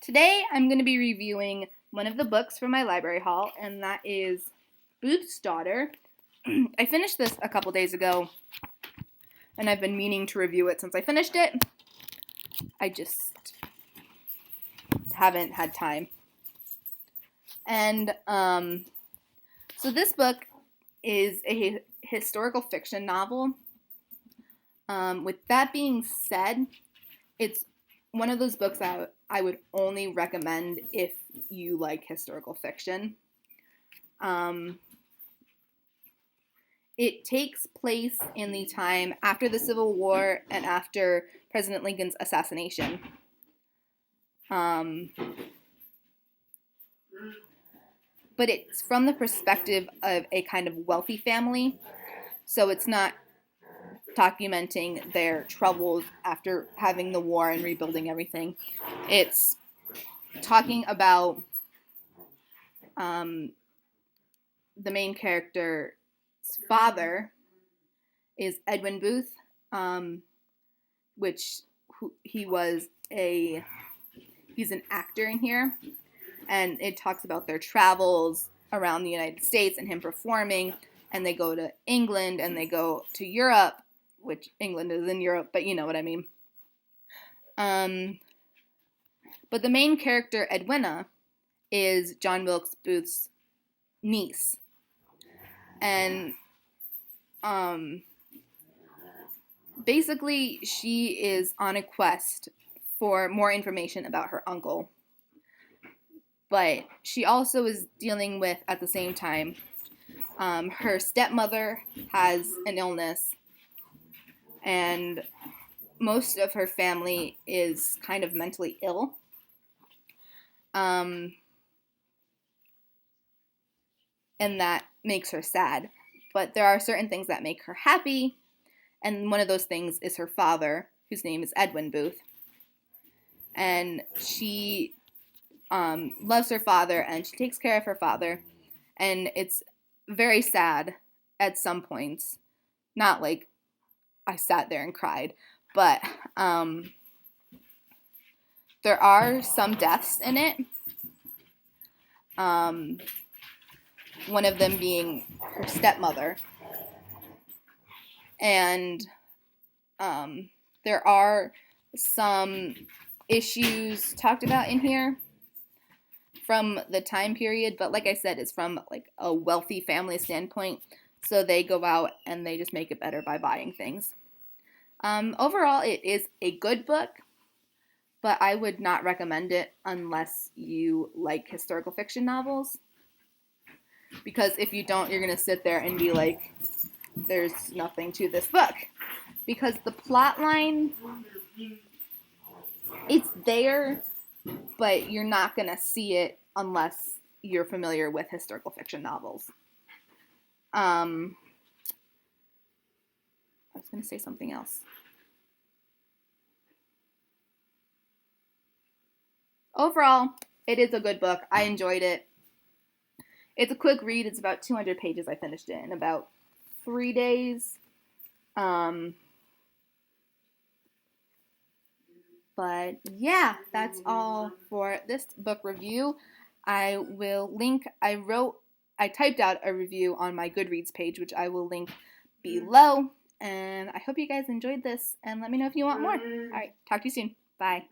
Today I'm going to be reviewing one of the books from my library haul, and that is Booth's Daughter. I finished this a couple days ago, and I've been meaning to review it since I finished it. I just haven't had time. And so this book is a historical fiction novel. With that being said, it's one of those books that I would only recommend if you like historical fiction. It takes place in the time after the Civil War and after President Lincoln's assassination. But it's from the perspective of a kind of wealthy family, so it's not documenting their troubles after having the war and rebuilding everything. It's talking about the main character's father is Edwin Booth, he's an actor in here, and it talks about their travels around the United States and him performing, and they go to England and they go to Europe, which England is in Europe, but you know what I mean. But the main character, Edwina, is John Wilkes Booth's niece. And basically she is on a quest for more information about her uncle. But she also is dealing with, at the same time, her stepmother has an illness, and most of her family is kind of mentally ill. And that makes her sad. But there are certain things that make her happy, and one of those things is her father, whose name is Edwin Booth. And she loves her father, and she takes care of her father, and it's very sad at some points. Not like I sat there and cried, but there are some deaths in it. One of them being her stepmother. And there are some issues talked about in here from the time period, but like I said, it's from like a wealthy family standpoint, so they go out and they just make it better by buying things. Overall, it is a good book, but I would not recommend it unless you like historical fiction novels, because if you don't, you're going to sit there and be like, there's nothing to this book, because the plot line, it's there, but you're not going to see it unless you're familiar with historical fiction novels. I was going to say something else. Overall, it is a good book. I enjoyed it. It's a quick read. It's about 200 pages. I finished it in about 3 days. But yeah, that's all for this book review. I typed out a review on my Goodreads page, which I will link below. And I hope you guys enjoyed this, and let me know if you want more. All right, talk to you soon. Bye.